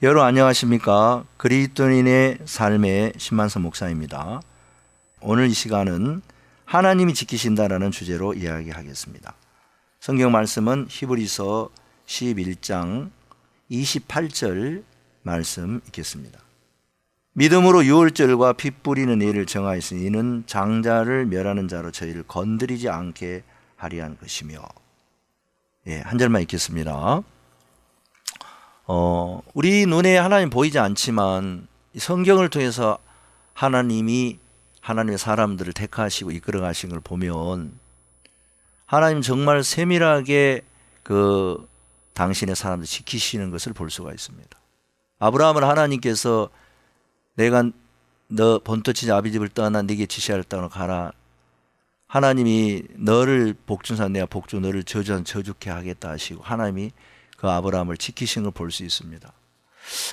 여러분 안녕하십니까? 그리스도인의 삶의 신만선 목사입니다. 오늘 이 시간은 하나님이 지키신다라는 주제로 이야기하겠습니다. 성경 말씀은 히브리서 11장 28절 말씀 읽겠습니다. 믿음으로 유월절과 피 뿌리는 일을 정하였으니 이는 장자를 멸하는 자로 저희를 건드리지 않게 하려 한 것이며. 한 절만 읽겠습니다. 우리 눈에 하나님 보이지 않지만 성경을 통해서 하나님이 하나님의 사람들을 택하시고 이끌어 가신 걸 보면 하나님 정말 세밀하게 그 당신의 사람들 지키시는 것을 볼 수가 있습니다. 아브라함을 하나님께서 내가 너 본토 친자 아비 집을 떠나 네게 지시할 땅으로 가라. 하나님이 너를 복준산 내가 복주 너를 저주한 저주케 하겠다 하시고 하나님이 그 아브라함을 지키신 걸 볼 수 있습니다.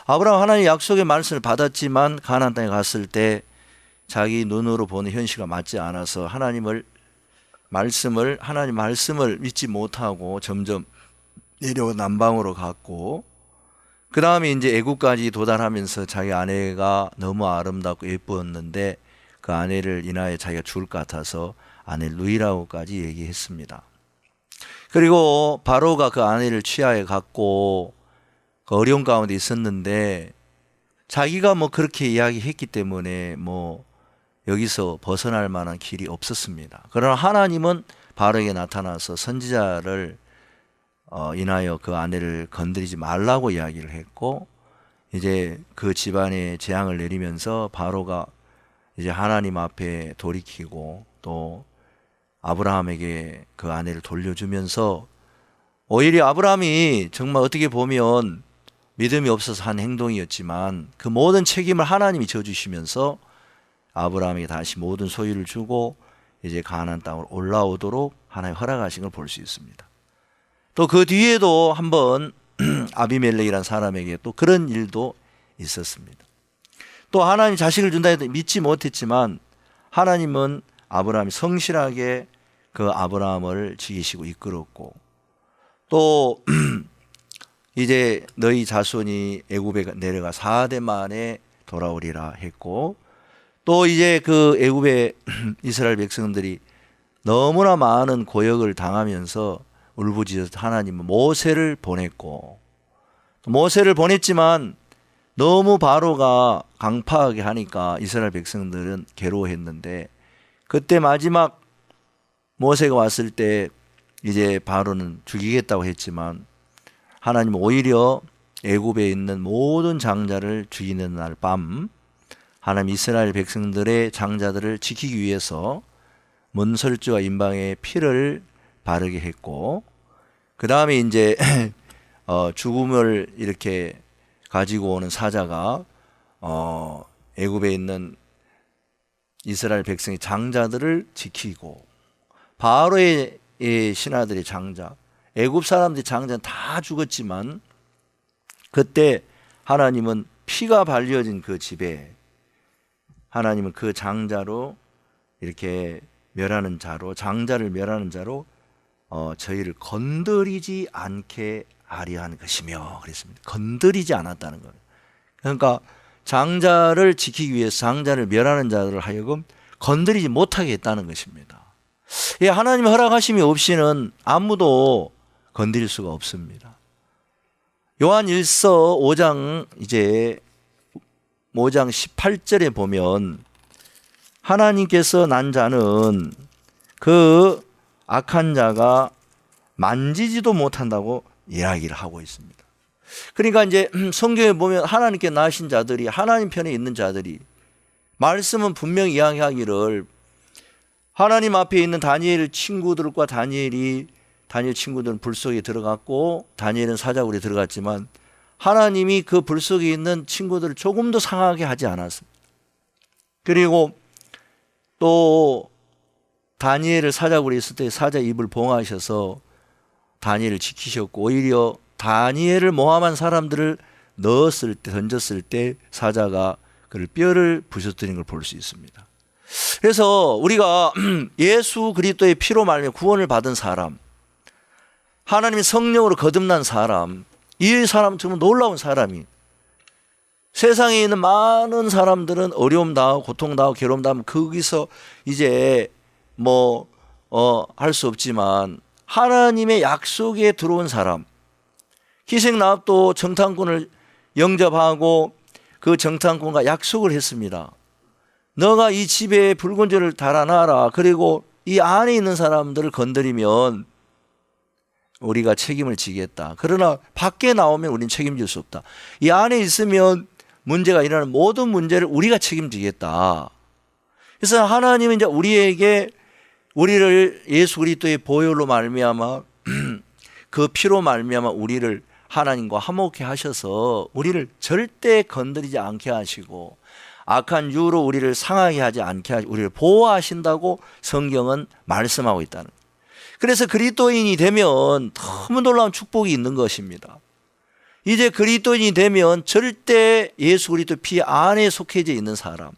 아브라함 하나님의 약속의 말씀을 받았지만 가나안 땅에 갔을 때 자기 눈으로 보는 현실과 맞지 않아서 하나님 말씀을 믿지 못하고 점점 내려 남방으로 갔고, 그 다음에 이제 애국까지 도달하면서 자기 아내가 너무 아름답고 예뻤는데 그 아내를 인하여 자기가 죽을 것 같아서 아내를 누이라고까지 얘기했습니다. 그리고 바로가 그 아내를 취하에 갖고 그 어려운 가운데 있었는데 자기가 그렇게 이야기했기 때문에 여기서 벗어날 만한 길이 없었습니다. 그러나 하나님은 바로에게 나타나서 선지자를 인하여 그 아내를 건드리지 말라고 이야기를 했고, 이제 그 집안에 재앙을 내리면서 바로가 이제 하나님 앞에 돌이키고 또 아브라함에게 그 아내를 돌려주면서 오히려 아브라함이 정말 어떻게 보면 믿음이 없어서 한 행동이었지만 그 모든 책임을 하나님이 져주시면서 아브라함에게 다시 모든 소유를 주고 이제 가나안 땅으로 올라오도록 하나님 허락하신 걸 볼 수 있습니다. 또 그 뒤에도 한번 아비멜렉이라는 사람에게 또 그런 일도 있었습니다. 또 하나님 자식을 준다 해도 믿지 못했지만 하나님은 아브라함이 성실하게 그 아브라함을 지키시고 이끌었고, 또 이제 너희 자손이 애굽에 내려가 4대 만에 돌아오리라 했고, 또 이제 그 애굽의 이스라엘 백성들이 너무나 많은 고역을 당하면서 울부짖어서 하나님은 모세를 보냈고, 모세를 보냈지만 너무 바로가 강파하게 하니까 이스라엘 백성들은 괴로워했는데, 그때 마지막 모세가 왔을 때 이제 바로는 죽이겠다고 했지만 하나님은 오히려 애굽에 있는 모든 장자를 죽이는 날 밤 하나님 이스라엘 백성들의 장자들을 지키기 위해서 문설주와 임방의 피를 바르게 했고, 그 다음에 이제 죽음을 이렇게 가지고 오는 사자가 애굽에 있는 이스라엘 백성의 장자들을 지키고, 바로의 신하들의 장자, 애굽 사람들의 장자는 다 죽었지만 그때 하나님은 피가 발려진 그 집에 하나님은 그 장자로 이렇게 멸하는 자로, 장자를 멸하는 자로 저희를 건드리지 않게 하려 한 것이며 그랬습니다. 건드리지 않았다는 거예요. 그러니까 장자를 지키기 위해서 장자를 멸하는 자들을 하여금 건드리지 못하게 했다는 것입니다. 하나님의 허락하심이 없이는 아무도 건드릴 수가 없습니다. 요한 1서 5장 18절에 보면 하나님께서 난 자는 그 악한 자가 만지지도 못한다고 이야기를 하고 있습니다. 그러니까 이제 성경에 보면 하나님께 나신 자들이, 하나님 편에 있는 자들이, 말씀은 분명히 이야기하기를 하나님 앞에 있는 다니엘 친구들과 다니엘 친구들은 불 속에 들어갔고 다니엘은 사자굴에 들어갔지만 하나님이 그 불 속에 있는 친구들을 조금도 상하게 하지 않았습니다. 그리고 또 다니엘을 사자굴에 있을 때 사자 입을 봉하셔서 다니엘을 지키셨고, 오히려 다니엘을 모함한 사람들을 던졌을 때 사자가 그 뼈를 부셔뜨린 걸 볼 수 있습니다. 그래서 우리가 예수 그리스도의 피로 말미암아 구원을 받은 사람, 하나님의 성령으로 거듭난 사람, 이 사람 정말 놀라운 사람이 세상에 있는 많은 사람들은 어려움 당하고 고통 당하고 괴로움 당하면 거기서 이제 할 수 없지만 하나님의 약속에 들어온 사람, 기생나합도 정탐꾼을 영접하고 그 정탐꾼과 약속을 했습니다. 너가 이 집에 붉은 줄을 달아놔라. 그리고 이 안에 있는 사람들을 건드리면 우리가 책임을 지겠다. 그러나 밖에 나오면 우리는 책임질 수 없다. 이 안에 있으면 문제가 일어나는 모든 문제를 우리가 책임지겠다. 그래서 하나님은 이제 우리를 예수 그리스도의 보혈로 말미암아 그 피로 말미암아 우리를 하나님과 화목케 하셔서 우리를 절대 건드리지 않게 하시고 악한 유로 우리를 상하게 하지 않게 하시고 우리를 보호하신다고 성경은 말씀하고 있다는 거예요. 그래서 그리스도인이 되면 너무 놀라운 축복이 있는 것입니다. 이제 그리스도인이 되면 절대 예수 그리스도 피 안에 속해져 있는 사람,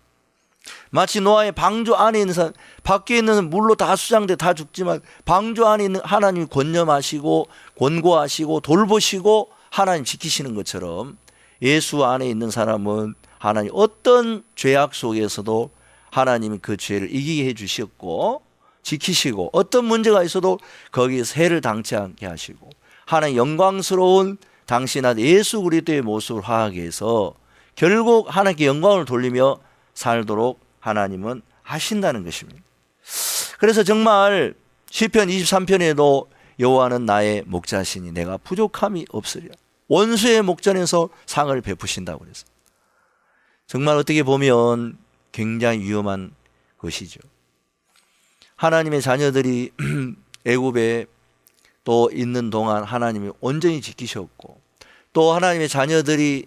마치 노아의 방주 안에 있는 사람, 밖에 있는 물로 다 수장돼 다 죽지만 방주 안에 있는 하나님이 권념하시고 권고하시고 돌보시고 하나님 지키시는 것처럼 예수 안에 있는 사람은 하나님 어떤 죄악 속에서도 하나님이 그 죄를 이기게 해주셨고 지키시고 어떤 문제가 있어도 거기에서 해를 당치 않게 하시고 하나님 영광스러운 당신 아들 예수 그리스도의 모습을 화하게 해서 결국 하나님께 영광을 돌리며 살도록 하나님은 하신다는 것입니다. 그래서 정말 시편 23편에도 여호와는 나의 목자시니 내가 부족함이 없으리라. 원수의 목전에서 상을 베푸신다고 그랬어요. 정말 어떻게 보면 굉장히 위험한 것이죠. 하나님의 자녀들이 애굽에 또 있는 동안 하나님이 온전히 지키셨고 또 하나님의 자녀들이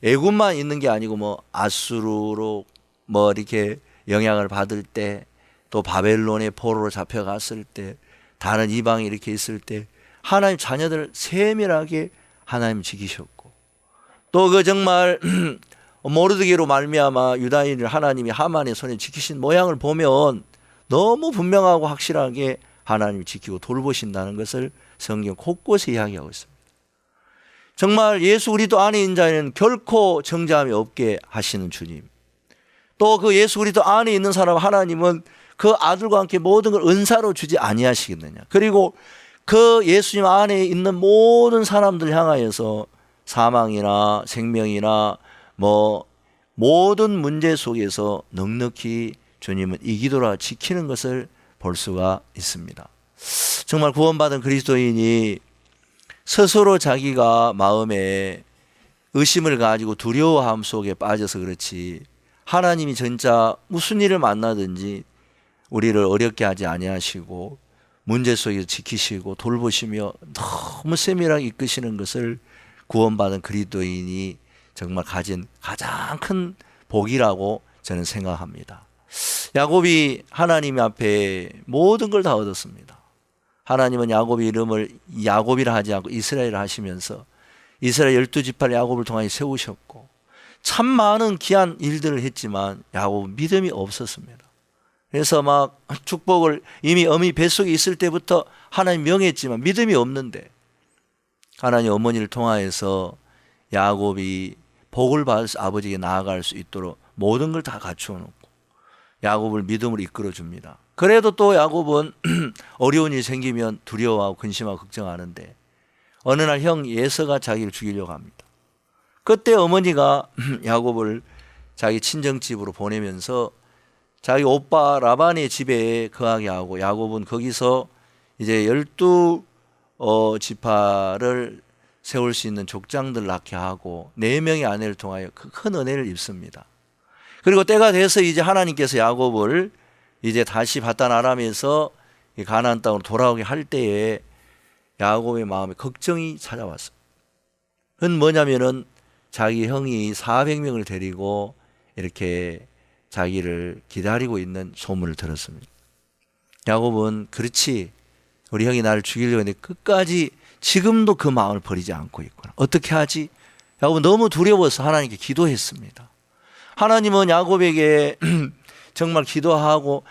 애굽만 있는 게 아니고 아수르로 이렇게 영향을 받을 때 또 바벨론의 포로로 잡혀갔을 때 다른 이방이 이렇게 있을 때 하나님 자녀들을 세밀하게 하나님 지키셨고 또 그 정말 모르드게로 말미암아 유다인을 하나님이 하만의 손에 지키신 모양을 보면 너무 분명하고 확실하게 하나님이 지키고 돌보신다는 것을 성경 곳곳에 이야기하고 있습니다. 정말 예수 그리스도 안에 있는 자에는 결코 정죄함이 없게 하시는 주님, 또 그 예수 그리스도 안에 있는 사람 하나님은 그 아들과 함께 모든 걸 은사로 주지 아니하시겠느냐. 그리고 그 예수님 안에 있는 모든 사람들 향하여서 사망이나 생명이나 모든 문제 속에서 넉넉히 주님은 이기도록 지키는 것을 볼 수가 있습니다. 정말 구원받은 그리스도인이 스스로 자기가 마음에 의심을 가지고 두려워함 속에 빠져서 그렇지 하나님이 진짜 무슨 일을 만나든지 우리를 어렵게 하지 아니하시고 문제 속에서 지키시고 돌보시며 너무 세밀하게 이끄시는 것을 구원받은 그리스도인이 정말 가진 가장 큰 복이라고 저는 생각합니다. 야곱이 하나님 앞에 모든 걸 다 얻었습니다. 하나님은 야곱의 이름을 야곱이라 하지 않고 이스라엘을 하시면서 이스라엘 12지파를 야곱을 통하여 세우셨고 참 많은 귀한 일들을 했지만 야곱은 믿음이 없었습니다. 그래서 축복을 이미 어미 뱃속에 있을 때부터 하나님 명했지만 믿음이 없는데 하나님 어머니를 통하여서 야곱이 복을 받을 아버지에게 나아갈 수 있도록 모든 걸 다 갖추어 놓고 야곱을 믿음으로 이끌어 줍니다. 그래도 또 야곱은 어려운 일이 생기면 두려워하고 근심하고 걱정하는데 어느 날 형 예서가 자기를 죽이려고 합니다. 그때 어머니가 야곱을 자기 친정집으로 보내면서 자기 오빠 라반의 집에 거하게 하고 야곱은 거기서 이제 12지파를 세울 수 있는 족장들 낳게 하고 4명의 아내를 통하여 큰 은혜를 입습니다. 그리고 때가 돼서 이제 하나님께서 야곱을 이제 다시 바단 아람에서 가나안 땅으로 돌아오게 할 때에 야곱의 마음에 걱정이 찾아왔어요. 그건 뭐냐면은 자기 형이 400명을 데리고 이렇게 자기를 기다리고 있는 소문을 들었습니다. 야곱은 그렇지 우리 형이 나를 죽이려고 했는데 끝까지 지금도 그 마음을 버리지 않고 있구나. 어떻게 하지? 야곱은 너무 두려워서 하나님께 기도했습니다. 하나님은 야곱에게 정말 기도하고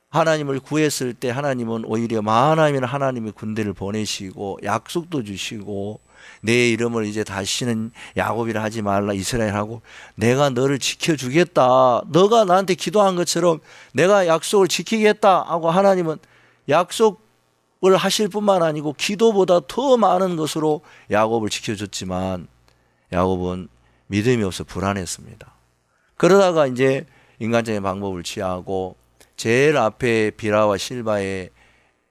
하나님을 구했을 때 하나님은 오히려 마하나임이나 하나님의 군대를 보내시고 약속도 주시고 내 이름을 이제 다시는 야곱이라 하지 말라 이스라엘 하고 내가 너를 지켜주겠다. 너가 나한테 기도한 것처럼 내가 약속을 지키겠다 하고 하나님은 약속을 하실 뿐만 아니고 기도보다 더 많은 것으로 야곱을 지켜줬지만 야곱은 믿음이 없어 불안했습니다. 그러다가 이제 인간적인 방법을 취하고 제일 앞에 비라와 실바의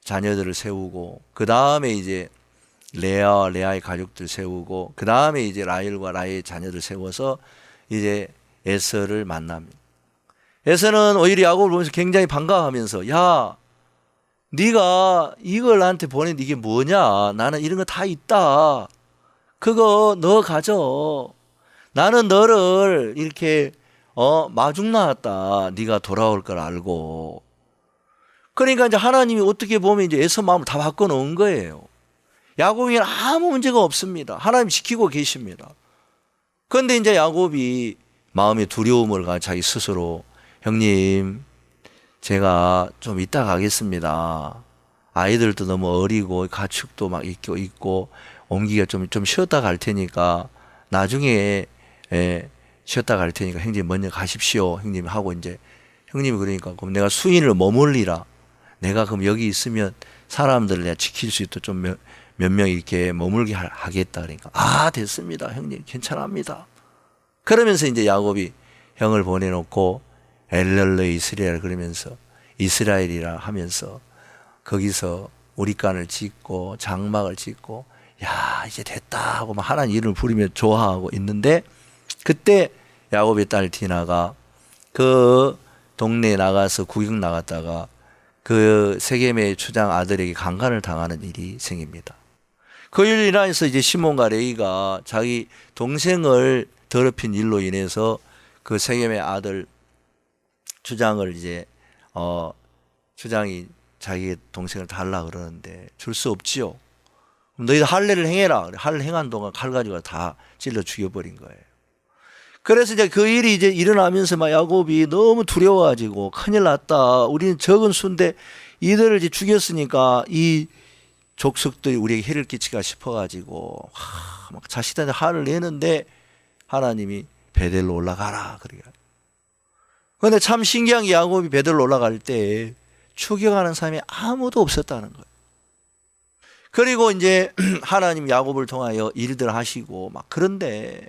자녀들을 세우고 그 다음에 이제 레아와 레아의 가족들 세우고 그 다음에 이제 라헬과 라헬의 자녀들 세워서 이제 에서를 만납니다. 에서는 오히려 야곱을 보면서 굉장히 반가워하면서 야 네가 이걸 나한테 보냈는데 이게 뭐냐, 나는 이런 거 다 있다, 그거 너 가져, 나는 너를 이렇게 마중 나왔다, 네가 돌아올 걸 알고. 그러니까 이제 하나님이 어떻게 보면 이제 에서 마음을 다 바꿔놓은 거예요. 야곱에게는 아무 문제가 없습니다. 하나님 지키고 계십니다. 그런데 이제 야곱이 마음의 두려움을 가지고 자기 스스로 형님 제가 좀 이따 가겠습니다. 아이들도 너무 어리고 가축도 막 있고 옮기가 좀 쉬었다 갈 테니까 나중에 쉬었다 갈 테니까 형님 먼저 가십시오. 형님 하고 이제 형님이 그러니까 그럼 내가 수인을 머물리라. 내가 그럼 여기 있으면 사람들을 내가 지킬 수 있도록 좀 몇 명 이렇게 머물게 하겠다. 그러니까 아 됐습니다 형님 괜찮합니다. 그러면서 이제 야곱이 형을 보내놓고 엘렐레 이스라엘 그러면서 이스라엘이라 하면서 거기서 우리간을 짓고 장막을 짓고 야 이제 됐다 하고 막 하나님 이름을 부르며 좋아하고 있는데 그때 야곱의 딸 디나가 그 동네에 나가서 구경 나갔다가 그 세겜의 추장 아들에게 강간을 당하는 일이 생깁니다. 그 일로 인해서 이제 시몬과 레위가 자기 동생을 더럽힌 일로 인해서 그 세겜의 아들 추장을 이제 추장이 자기 동생을 달라 그러는데 줄 수 없지요. 그럼 너희들 할례를 행해라. 할례 행한 동안 칼 가지고 다 찔러 죽여버린 거예요. 그래서 이제 그 일이 이제 일어나면서 막 야곱이 너무 두려워가지고 큰일 났다. 우리는 적은 수인데 이들을 이제 죽였으니까 이 족속들이 우리에게 해를 끼치가 싶어가지고 막 자식들한테 화를 내는데 하나님이 베델로 올라가라 그래요. 그런데 참 신기한 게 야곱이 베델로 올라갈 때 추격하는 사람이 아무도 없었다는 거예요. 그리고 이제 하나님 야곱을 통하여 일들 하시고 막 그런데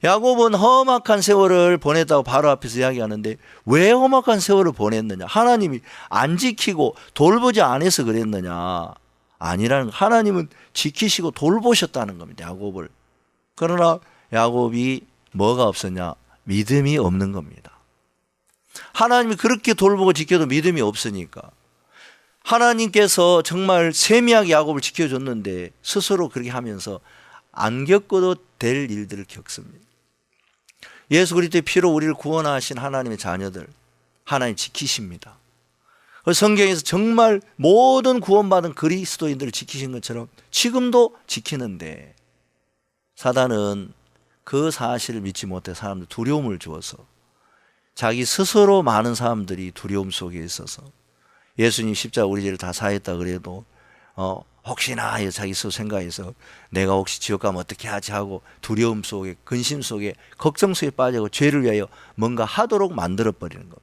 야곱은 험악한 세월을 보냈다고 바로 앞에서 이야기하는데 왜 험악한 세월을 보냈느냐? 하나님이 안 지키고 돌보지 않아서 그랬느냐? 아니라는, 하나님은 지키시고 돌보셨다는 겁니다, 야곱을. 그러나 야곱이 뭐가 없었냐? 믿음이 없는 겁니다. 하나님이 그렇게 돌보고 지켜도 믿음이 없으니까 하나님께서 정말 세미하게 야곱을 지켜줬는데 스스로 그렇게 하면서 안 겪어도 될 일들을 겪습니다. 예수 그리스도의 피로 우리를 구원하신 하나님의 자녀들 하나님 지키십니다. 성경에서 정말 모든 구원받은 그리스도인들을 지키신 것처럼 지금도 지키는데 사단은 그 사실을 믿지 못해 사람들 두려움을 주어서 자기 스스로 많은 사람들이 두려움 속에 있어서 예수님 십자가 우리 죄를 다 사했다 그래도 혹시나 해서 자기 스스로 생각해서 내가 혹시 지옥 가면 어떻게 하지 하고 두려움 속에 근심 속에 걱정 속에 빠지고 죄를 위하여 뭔가 하도록 만들어버리는 것.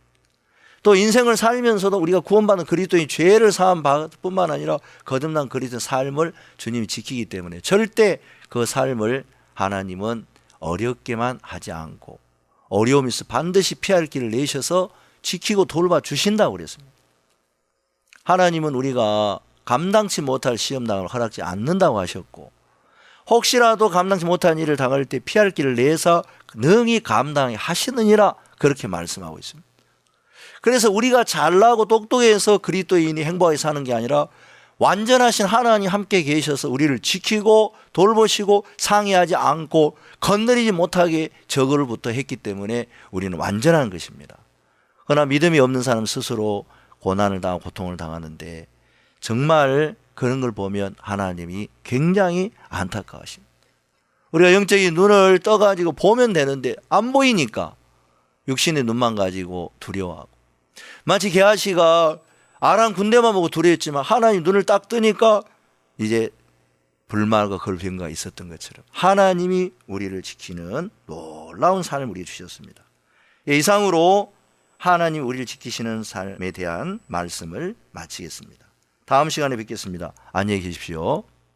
또 인생을 살면서도 우리가 구원받는 그리스도인 죄를 사함 뿐만 아니라 거듭난 그리스도인 삶을 주님이 지키기 때문에 절대 그 삶을 하나님은 어렵게만 하지 않고 어려움이 있어 반드시 피할 길을 내셔서 지키고 돌봐 주신다고 그랬습니다. 하나님은 우리가 감당치 못할 시험당을 허락지 않는다고 하셨고 혹시라도 감당치 못한 일을 당할 때 피할 길을 내서 능히 감당해 하시느니라 그렇게 말씀하고 있습니다. 그래서 우리가 잘나고 똑똑해서 그리스도인이 행복하게 사는 게 아니라 완전하신 하나님 함께 계셔서 우리를 지키고 돌보시고 상해하지 않고 건드리지 못하게 저거를부터 했기 때문에 우리는 완전한 것입니다. 그러나 믿음이 없는 사람 스스로 고난을 당하고 고통을 당하는데 정말 그런 걸 보면 하나님이 굉장히 안타까우십니다. 우리가 영적인 눈을 떠가지고 보면 되는데 안 보이니까 육신의 눈만 가지고 두려워하고 마치 게하시가 아람 군대만 보고 두려웠지만 하나님 눈을 딱 뜨니까 이제 불말과 걸병가 있었던 것처럼 하나님이 우리를 지키는 놀라운 삶을 우리에게 주셨습니다. 이상으로 하나님 우리를 지키시는 삶에 대한 말씀을 마치겠습니다. 다음 시간에 뵙겠습니다. 안녕히 계십시오.